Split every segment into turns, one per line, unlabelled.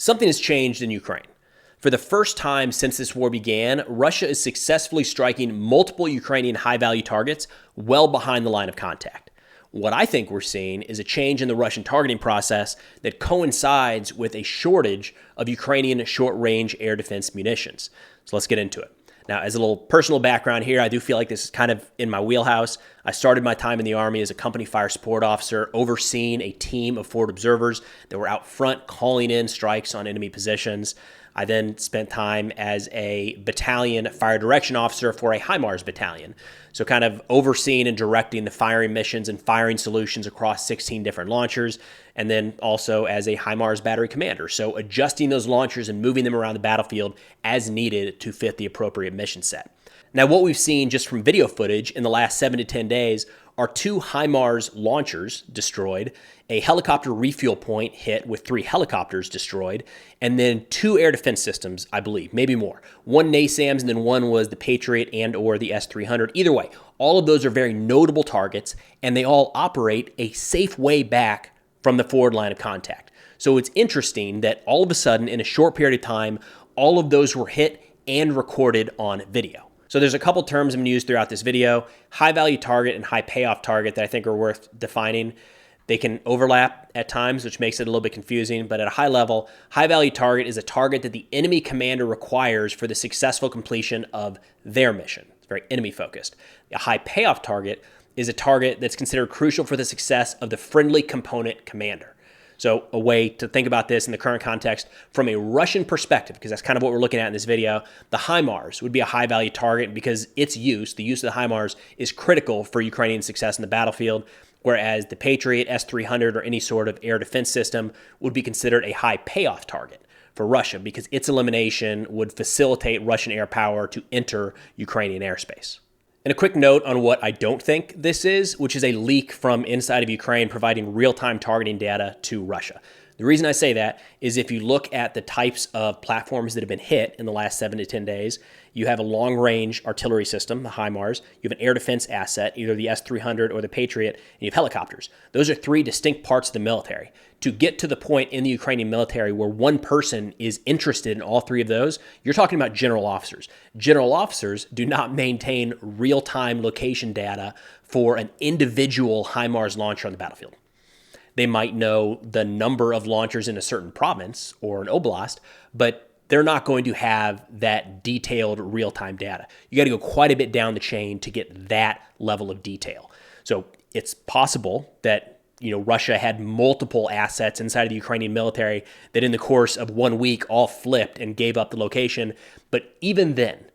Something has changed in Ukraine. For the first time since this war began, Russia is successfully striking multiple Ukrainian high-value targets well behind the line of contact. What I think we're seeing is a change in the Russian targeting process that coincides with a shortage of Ukrainian short-range air defense munitions. So let's get into it. Now, as a little personal background here, I do feel like this is kind of in my wheelhouse. I started my time in the Army as a company fire support officer, overseeing a team of forward observers that were out front calling in strikes on enemy positions. I then spent time as a battalion fire direction officer for a HIMARS battalion. So kind of overseeing and directing the firing missions and firing solutions across 16 different launchers, and then also as a HIMARS battery commander. So adjusting those launchers and moving them around the battlefield as needed to fit the appropriate mission set. Now, what we've seen just from video footage in the last 7 to 10 days are 2 HIMARS launchers destroyed, a helicopter refuel point hit with 3 helicopters destroyed, and then 2 air defense systems, I believe, maybe more. One NASAMS, and then one was the Patriot and or the S-300. Either way, all of those are very notable targets, and they all operate a safe way back from the forward line of contact. So it's interesting that all of a sudden, in a short period of time, all of those were hit and recorded on video. So there's a couple terms I'm going to use throughout this video: high value target and high payoff target, that I think are worth defining. They can overlap at times, which makes it a little bit confusing, but at a high level, high value target is a target that the enemy commander requires for the successful completion of their mission. It's very enemy focused. A high payoff target is a target that's considered crucial for the success of the friendly component commander. So a way to think about this in the current context from a Russian perspective, because that's kind of what we're looking at in this video, the HIMARS would be a high value target because its use, the use of the HIMARS, is critical for Ukrainian success in the battlefield, whereas the Patriot, S-300, or any sort of air defense system would be considered a high payoff target for Russia because its elimination would facilitate Russian air power to enter Ukrainian airspace. And a quick note on what I don't think this is, which is a leak from inside of Ukraine providing real-time targeting data to Russia. The reason I say that is if you look at the types of platforms that have been hit in the last 7 to 10 days, you have a long-range artillery system, the HIMARS, you have an air defense asset, either the S-300 or the Patriot, and you have helicopters. Those are 3 distinct parts of the military. To get to the point in the Ukrainian military where one person is interested in all 3 of those, you're talking about general officers. General officers do not maintain real-time location data for an individual HIMARS launcher on the battlefield. They might know the number of launchers in a certain province or an oblast, but they're not going to have that detailed real-time data. You got to go quite a bit down the chain to get that level of detail. So it's possible that Russia had multiple assets inside of the Ukrainian military that in the course of 1 week all flipped and gave up the location. But even then,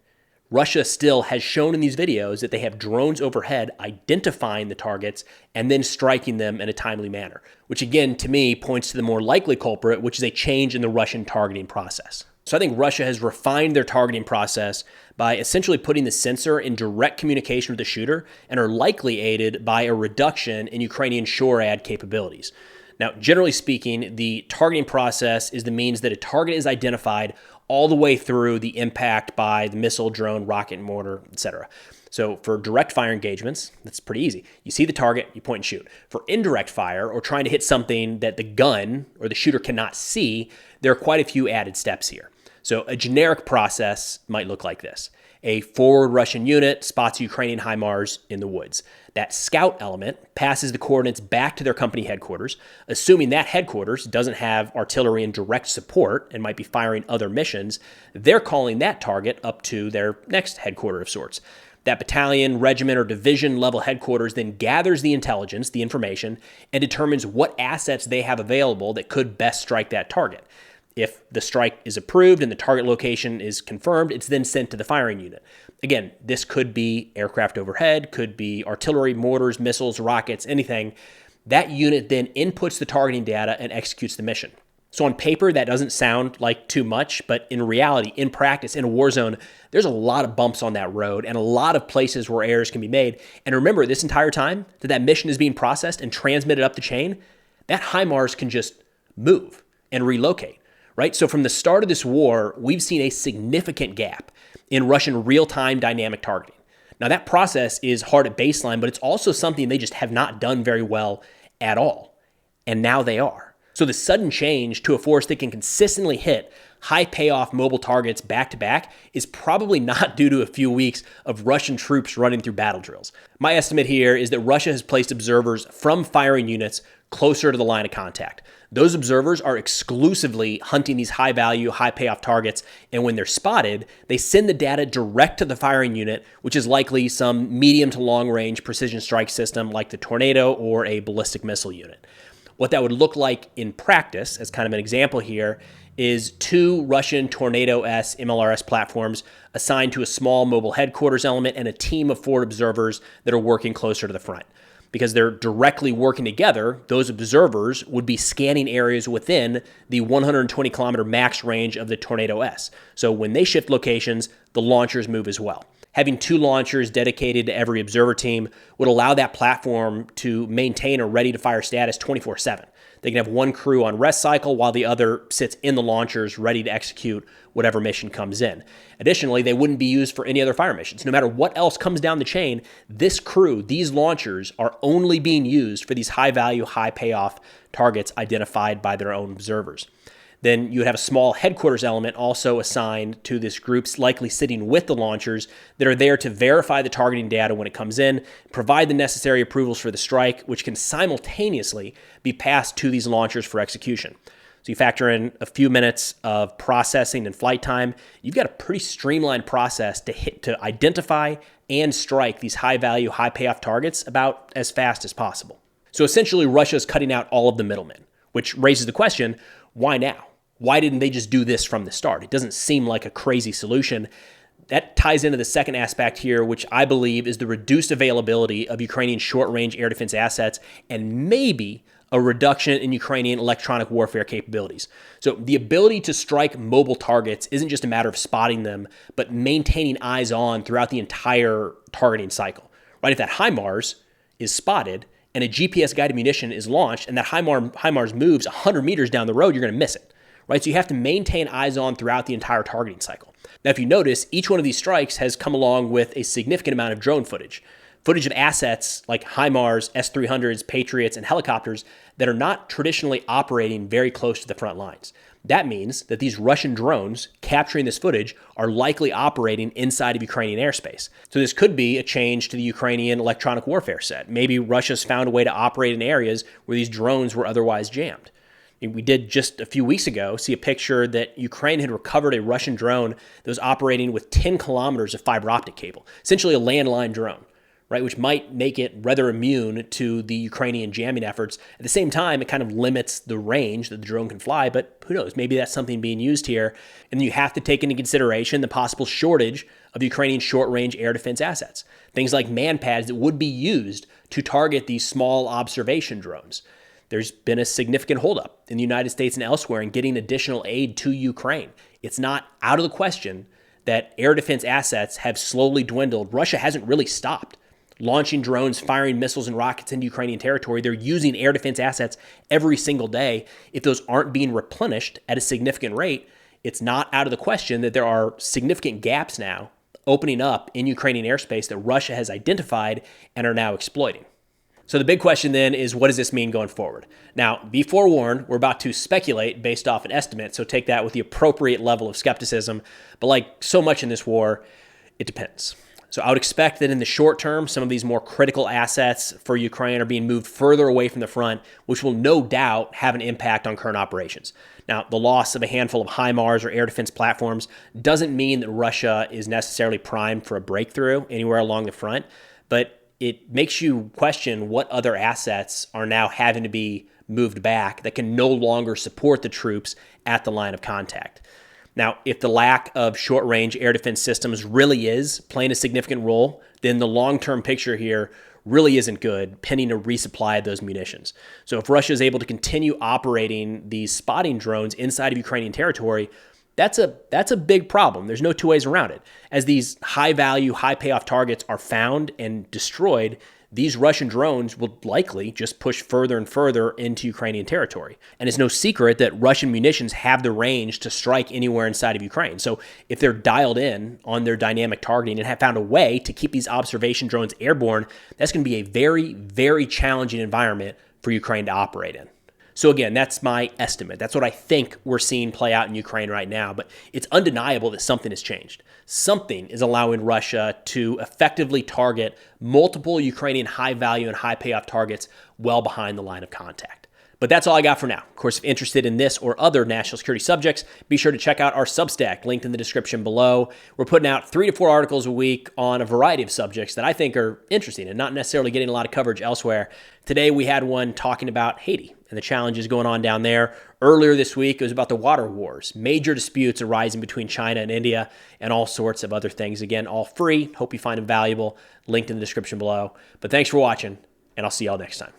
Russia still has shown in these videos that they have drones overhead identifying the targets and then striking them in a timely manner, which again, to me, points to the more likely culprit, which is a change in the Russian targeting process. So I think Russia has refined their targeting process by essentially putting the sensor in direct communication with the shooter and are likely aided by a reduction in Ukrainian SHORAD capabilities. Now, generally speaking, the targeting process is the means that a target is identified all the way through the impact by the missile, drone, rocket, mortar, etc. So for direct fire engagements, that's pretty easy. You see the target, you point and shoot. For indirect fire or trying to hit something that the gun or the shooter cannot see, there are quite a few added steps here. So a generic process might look like this. A forward Russian unit spots Ukrainian HIMARS in the woods. That scout element passes the coordinates back to their company headquarters, assuming that headquarters doesn't have artillery in direct support and might be firing other missions. They're calling that target up to their next headquarters of sorts. That battalion, regiment, or division level headquarters then gathers the intelligence, the information, and determines what assets they have available that could best strike that target. If the strike is approved and the target location is confirmed, it's then sent to the firing unit. Again, this could be aircraft overhead, could be artillery, mortars, missiles, rockets, anything. That unit then inputs the targeting data and executes the mission. So on paper, that doesn't sound like too much, but in reality, in practice, in a war zone, there's a lot of bumps on that road and a lot of places where errors can be made. And remember, this entire time that mission is being processed and transmitted up the chain, that HIMARS can just move and relocate. Right? So from the start of this war, we've seen a significant gap in Russian real-time dynamic targeting. Now that process is hard at baseline, but it's also something they just have not done very well at all. And now they are. So the sudden change to a force that can consistently hit high payoff mobile targets back to back is probably not due to a few weeks of Russian troops running through battle drills. My estimate here is that Russia has placed observers from firing units closer to the line of contact. Those observers are exclusively hunting these high value, high payoff targets, and when they're spotted, they send the data direct to the firing unit, which is likely some medium to long range precision strike system like the Tornado or a ballistic missile unit. What that would look like in practice, as kind of an example here, is 2 Russian Tornado-S MLRS platforms assigned to a small mobile headquarters element and a team of forward observers that are working closer to the front. Because they're directly working together, those observers would be scanning areas within the 120 kilometer max range of the Tornado-S. So when they shift locations, the launchers move as well. Having 2 launchers dedicated to every observer team would allow that platform to maintain a ready-to-fire status 24/7. They can have one crew on rest cycle while the other sits in the launchers ready to execute whatever mission comes in. Additionally, they wouldn't be used for any other fire missions. No matter what else comes down the chain, this crew, these launchers, are only being used for these high-value, high-payoff targets identified by their own observers. Then you would have a small headquarters element also assigned to this group, likely sitting with the launchers that are there to verify the targeting data when it comes in, provide the necessary approvals for the strike, which can simultaneously be passed to these launchers for execution. So you factor in a few minutes of processing and flight time, you've got a pretty streamlined process to identify and strike these high-value, high-payoff targets about as fast as possible. So essentially, Russia is cutting out all of the middlemen, which raises the question, why now? Why didn't they just do this from the start? It doesn't seem like a crazy solution. That ties into the second aspect here, which I believe is the reduced availability of Ukrainian short-range air defense assets and maybe a reduction in Ukrainian electronic warfare capabilities. So the ability to strike mobile targets isn't just a matter of spotting them, but maintaining eyes on throughout the entire targeting cycle. Right? If that HIMARS is spotted and a GPS-guided munition is launched and that HIMARS moves 100 meters down the road, you're going to miss it. Right? So you have to maintain eyes on throughout the entire targeting cycle. Now, if you notice, each one of these strikes has come along with a significant amount of drone footage of assets like HIMARS, S-300s, Patriots, and helicopters that are not traditionally operating very close to the front lines. That means that these Russian drones capturing this footage are likely operating inside of Ukrainian airspace. So this could be a change to the Ukrainian electronic warfare set. Maybe Russia's found a way to operate in areas where these drones were otherwise jammed. We did just a few weeks ago see a picture that Ukraine had recovered a Russian drone that was operating with 10 kilometers of fiber optic cable, essentially a landline drone, right? Which might make it rather immune to the Ukrainian jamming efforts. At the same time, it kind of limits the range that the drone can fly, but who knows? Maybe that's something being used here. And you have to take into consideration the possible shortage of Ukrainian short-range air defense assets. Things like man-pads that would be used to target these small observation drones. There's been a significant holdup in the United States and elsewhere in getting additional aid to Ukraine. It's not out of the question that air defense assets have slowly dwindled. Russia hasn't really stopped launching drones, firing missiles and rockets into Ukrainian territory. They're using air defense assets every single day. If those aren't being replenished at a significant rate, it's not out of the question that there are significant gaps now opening up in Ukrainian airspace that Russia has identified and are now exploiting. So the big question then is, what does this mean going forward? Now, be forewarned, we're about to speculate based off an estimate, so take that with the appropriate level of skepticism. But like so much in this war, it depends. So I would expect that in the short term, some of these more critical assets for Ukraine are being moved further away from the front, which will no doubt have an impact on current operations. Now, the loss of a handful of HIMARS or air defense platforms doesn't mean that Russia is necessarily primed for a breakthrough anywhere along the front, but it makes you question what other assets are now having to be moved back that can no longer support the troops at the line of contact. Now, if the lack of short-range air defense systems really is playing a significant role, then the long-term picture here really isn't good, pending a resupply of those munitions. So if Russia is able to continue operating these spotting drones inside of Ukrainian territory, that's a big problem. There's no two ways around it. As these high-value, high-payoff targets are found and destroyed, these Russian drones will likely just push further and further into Ukrainian territory. And it's no secret that Russian munitions have the range to strike anywhere inside of Ukraine. So if they're dialed in on their dynamic targeting and have found a way to keep these observation drones airborne, that's going to be a very, very challenging environment for Ukraine to operate in. So again, that's my estimate. That's what I think we're seeing play out in Ukraine right now. But it's undeniable that something has changed. Something is allowing Russia to effectively target multiple Ukrainian high value and high payoff targets well behind the line of contact. But that's all I got for now. Of course, if you're interested in this or other national security subjects, be sure to check out our Substack, linked in the description below. We're putting out 3 to 4 articles a week on a variety of subjects that I think are interesting and not necessarily getting a lot of coverage elsewhere. Today, we had one talking about Haiti and the challenges going on down there. Earlier this week, it was about the water wars, major disputes arising between China and India, and all sorts of other things. Again, all free. Hope you find them valuable. Linked in the description below. But thanks for watching, and I'll see y'all next time.